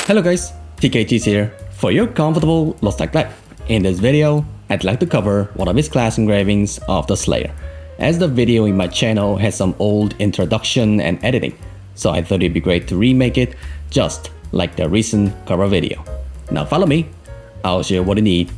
Hello guys, TKG here for your comfortable LostArk life. In this video, I'd like to cover one of his class engravings of the Slayer, as the video in my channel has some old introduction and editing, so I thought it'd be great to remake it just like the recent cover video. Now follow me, I'll show you what you need.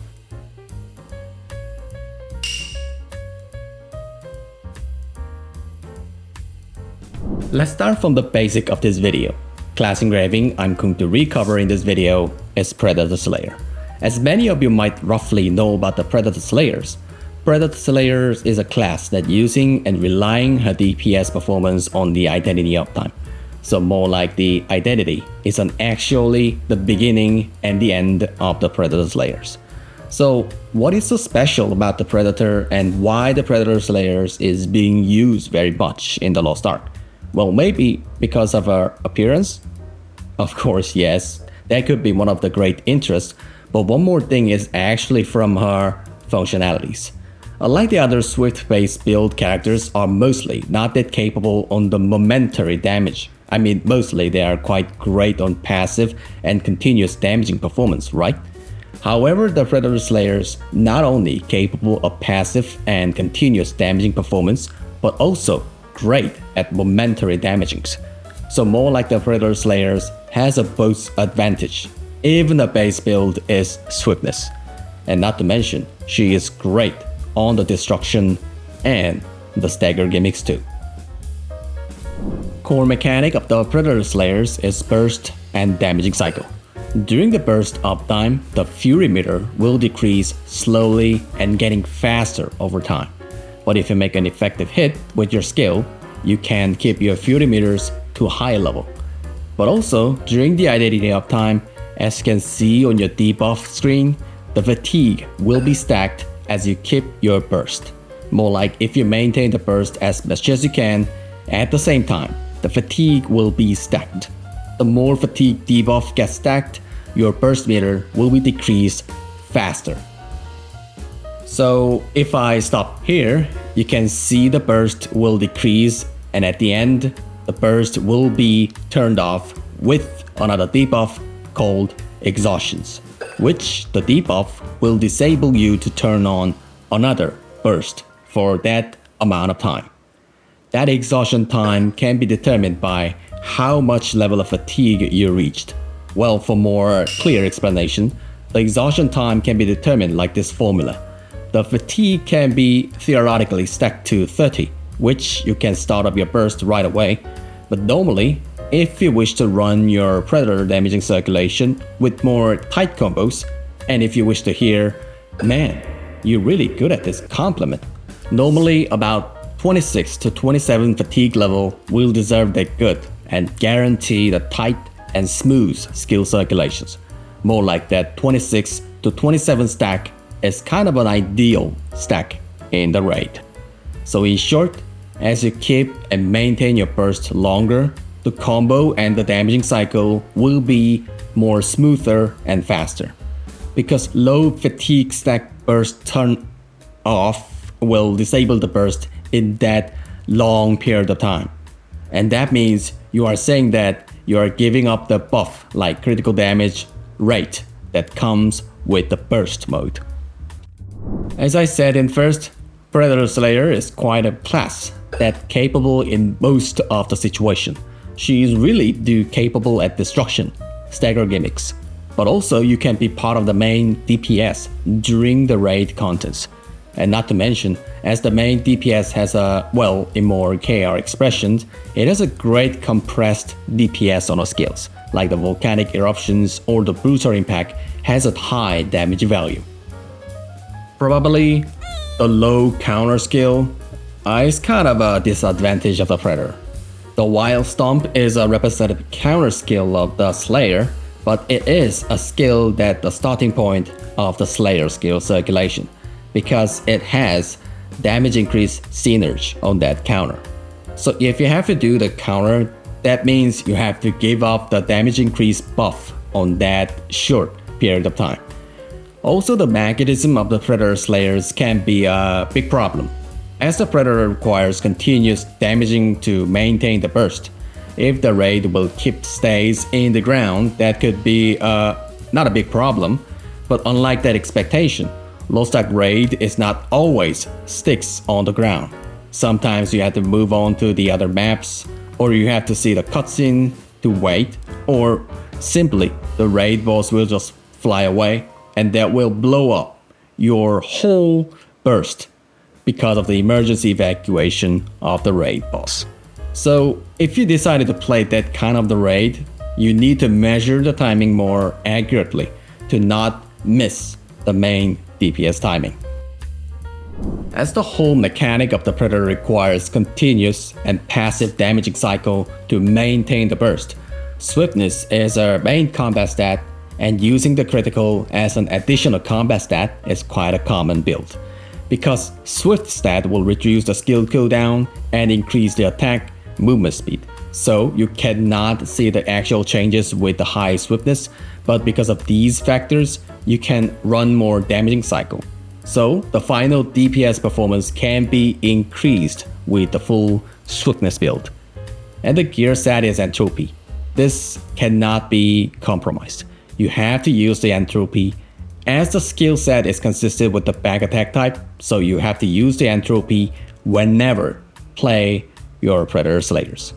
Let's start from the basic of this video. Class engraving I'm going to recover in this video is Predator Slayer. As many of you might roughly know about the Predator Slayers, Predator Slayers is a class that using and relying her DPS performance on the identity uptime. So more like the identity is actually the beginning and the end of the Predator Slayers. So what is so special about the Predator and why the Predator Slayers is being used very much in the LostArk? Well, maybe because of her appearance? Of course, yes, that could be one of the great interests, but one more thing is actually from her functionalities. Unlike the other Swift-based build characters are mostly not that capable on the momentary damage. I mean, mostly they are quite great on passive and continuous damaging performance, right? However, the Predator Slayers not only capable of passive and continuous damaging performance, but also great at momentary damagings. So more like the Predator Slayers has a both advantage. Even the base build is swiftness. And not to mention, she is great on the destruction and the stagger gimmicks too. Core mechanic of the Predator Slayers is burst and damaging cycle. During the burst uptime, the fury meter will decrease slowly and getting faster over time. But if you make an effective hit with your skill, you can keep your fury meters to a higher level. But also, during the identity uptime, as you can see on your debuff screen, the fatigue will be stacked as you keep your burst. More like if you maintain the burst as much as you can, at the same time, the fatigue will be stacked. The more fatigue debuff gets stacked, your burst meter will be decreased faster. So if I stop here, you can see the burst will decrease, and at the end, the burst will be turned off with another debuff called Exhaustions, which the debuff will disable you to turn on another burst for that amount of time. That exhaustion time can be determined by how much level of fatigue you reached. Well, for more clear explanation, the exhaustion time can be determined like this formula. The fatigue can be theoretically stacked to 30, which you can start up your burst right away. But normally, if you wish to run your Predator damaging circulation with more tight combos, and if you wish to hear, man, you're really good at this compliment, normally about 26 to 27 fatigue level will deserve that good and guarantee the tight and smooth skill circulations. More like that 26 to 27 stack is kind of an ideal stack in the raid. So in short, as you keep and maintain your burst longer, the combo and the damaging cycle will be more smoother and faster. Because low fatigue stack burst turn off will disable the burst in that long period of time. And that means you are saying that you are giving up the buff like critical damage rate that comes with the burst mode. As I said in first, Predator Slayer is quite a class that's capable in most of the situation. She is really capable at destruction, stagger gimmicks, but also you can be part of the main DPS during the raid contents. And not to mention, as the main DPS has a, well, in more KR expressions, it has a great compressed DPS on her skills, like the volcanic eruptions or the bruiser impact has a high damage value. Probably the low counter skill is kind of a disadvantage of the Predator. The Wild Stomp is a representative counter skill of the Slayer, but it is a skill that the starting point of the Slayer skill circulation, because it has damage increase synergy on that counter. So if you have to do the counter, that means you have to give up the damage increase buff on that short period of time. Also, the mechanism of the Predator Slayers can be a big problem, as the Predator requires continuous damaging to maintain the burst, If the raid will keep stays in the ground, that could be not a big problem. But unlike that expectation, LostArk raid is not always sticks on the ground. Sometimes you have to move on to the other maps, or you have to see the cutscene to wait, or simply the raid boss will just fly away and that will blow up your whole burst because of the emergency evacuation of the raid boss. So if you decided to play that kind of the raid, you need to measure the timing more accurately to not miss the main DPS timing. As the whole mechanic of the Predator requires continuous and passive damaging cycle to maintain the burst, swiftness is our main combat stat, and using the critical as an additional combat stat is quite a common build. Because swift stat will reduce the skill cooldown and increase the attack movement speed. So you cannot see the actual changes with the high swiftness, but because of these factors, you can run more damaging cycle. So the final DPS performance can be increased with the full swiftness build. And the gear set is entropy. This cannot be compromised. You have to use the entropy as the skill set is consistent with the back attack type, so you have to use the entropy whenever play your Predator Slayers.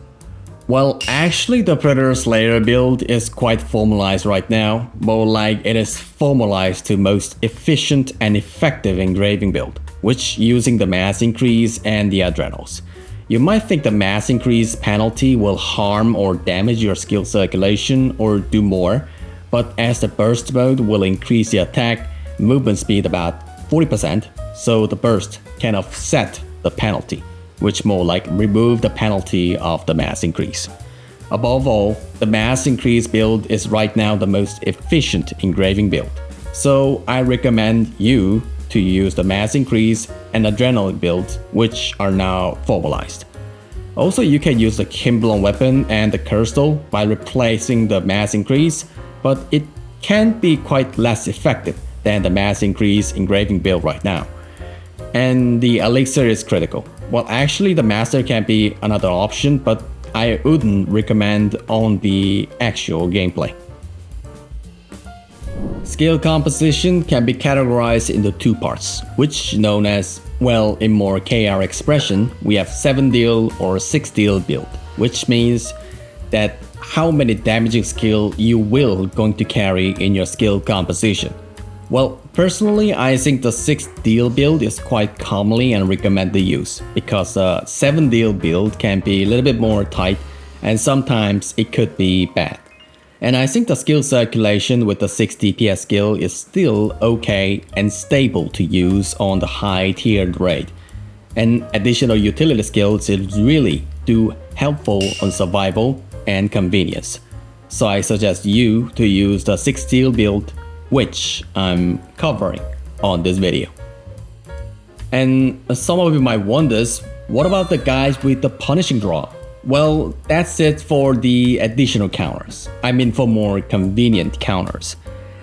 Well, actually the Predator Slayer build is quite formalized right now, more like it is formalized to most efficient and effective engraving build, which using the mass increase and the adrenals. You might think the mass increase penalty will harm or damage your skill circulation or do more, but as the burst mode will increase the attack movement speed about 40%, so the burst can offset the penalty, which more like remove the penalty of the mass increase. Above all, the mass increase build is right now the most efficient engraving build, so I recommend you to use the mass increase and adrenaline builds, which are now formalized. Also, you can use the Kimblon weapon and the Crystal by replacing the mass increase, but it can be quite less effective than the mass increase engraving build right now. And the elixir is critical. Well, actually the master can be another option, but I wouldn't recommend on the actual gameplay. Skill composition can be categorized into two parts, which known as, well, in more KR expression, we have 7 deal or 6 deal build, which means that how many damaging skill you will going to carry in your skill composition. Well, personally, I think the 6 deal build is quite commonly and recommended use, because a 7 deal build can be a little bit more tight and sometimes it could be bad. And I think the skill circulation with the 6 DPS skill is still okay and stable to use on the high tiered raid. And additional utility skills is really do helpful on survival and convenience. So I suggest you to use the 6 deal build, which I'm covering on this video. And some of you might wonder, what about the guys with the punishing draw? Well, that's it for the additional counters. I mean for more convenient counters.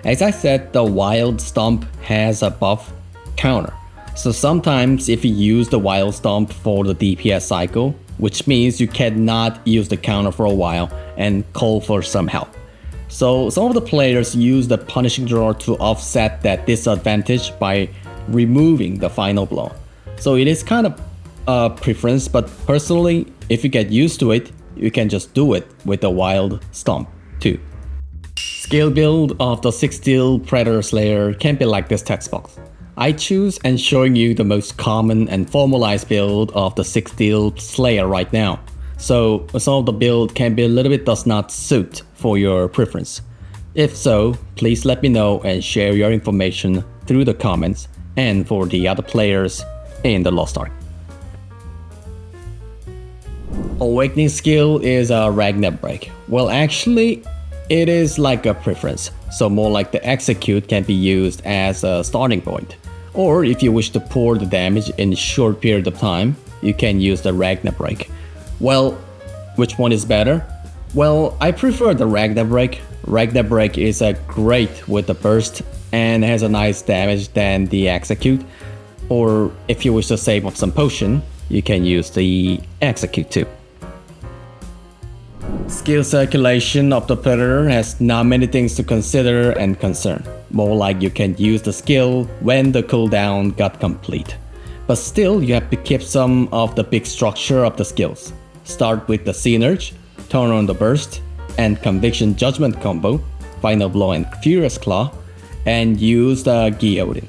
As I said, the Wild Stomp has a buff counter. So sometimes if you use the Wild Stomp for the DPS cycle, which means you cannot use the counter for a while and call for some help. So some of the players use the punishing draw to offset that disadvantage by removing the final blow. So it is kind of a preference, but personally, if you get used to it, you can just do it with the Wild Stomp too. Skill build of the 6 deal Predator Slayer can be like this text box. I choose and showing you the most common and formalized build of the 6 deal Slayer right now. So some of the build can be a little bit does not suit for your preference. If so, please let me know and share your information through the comments and for the other players in the LostArk. Awakening skill is a Ragnar break. Well, actually, it is like a preference, so more like the execute can be used as a starting point. Or if you wish to pour the damage in a short period of time, you can use the Ragnar break. Well, which one is better? Well, I prefer the Ragnar break. Ragnar break is a great with the burst and has a nice damage than the execute. Or if you wish to save up some potion, you can use the execute too. Skill circulation of the Predator has not many things to consider and concern. More like you can use the skill when the cooldown got complete. But still, you have to keep some of the big structure of the skills. Start with the Synerge, turn on the Burst, and Conviction Judgment combo, Final Blow and Furious Claw, and use the Guillotine.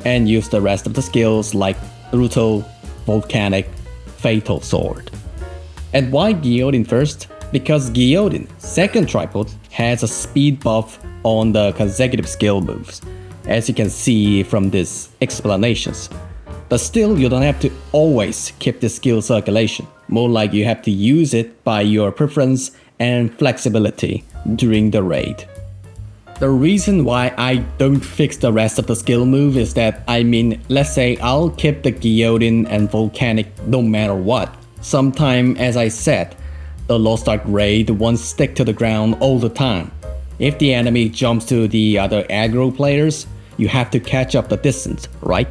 And use the rest of the skills like Brutal, Volcanic, Fatal Sword. And why Guillotine first? Because Guillotine, second tripod, has a speed buff on the consecutive skill moves, as you can see from these explanations. But still, you don't have to always keep the skill circulation, more like you have to use it by your preference and flexibility during the raid. The reason why I don't fix the rest of the skill move is that, let's say I'll keep the Guillotine and Volcanic no matter what. Sometime, as I said, the LostArk raid won't stick to the ground all the time. If the enemy jumps to the other aggro players, you have to catch up the distance, right?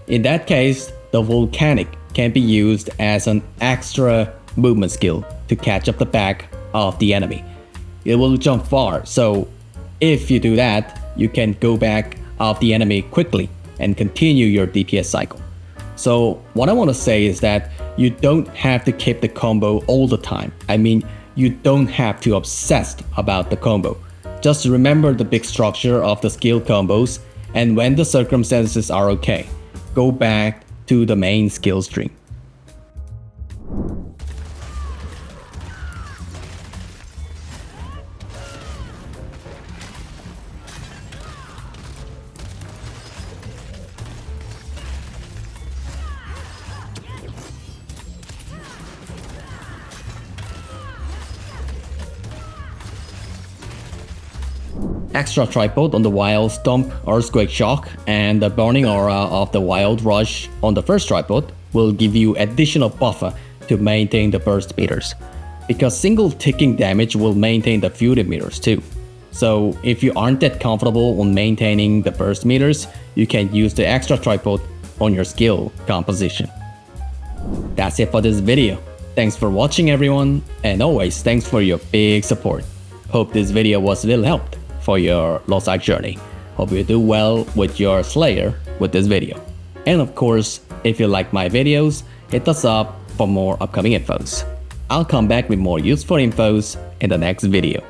In that case, the Volcanic can be used as an extra movement skill to catch up the back of the enemy. It will jump far, so if you do that, you can go back of the enemy quickly and continue your DPS cycle. So what I want to say is that you don't have to keep the combo all the time. You don't have to obsess about the combo. Just remember the big structure of the skill combos, and when the circumstances are okay, go back to the main skill string. Extra tripod on the Wild Stomp Earthquake Shock and the Burning Aura of the Wild Rush on the first tripod will give you additional buffer to maintain the burst meters, because single ticking damage will maintain the fury meters too. So if you aren't that comfortable on maintaining the burst meters, you can use the extra tripod on your skill composition. That's it for this video. Thanks for watching everyone, and always thanks for your big support. Hope this video was a little help for your LostArk journey. Hope you do well with your Slayer with this video. And of course, if you like my videos, hit thumbs up for more upcoming infos. I'll come back with more useful infos in the next video.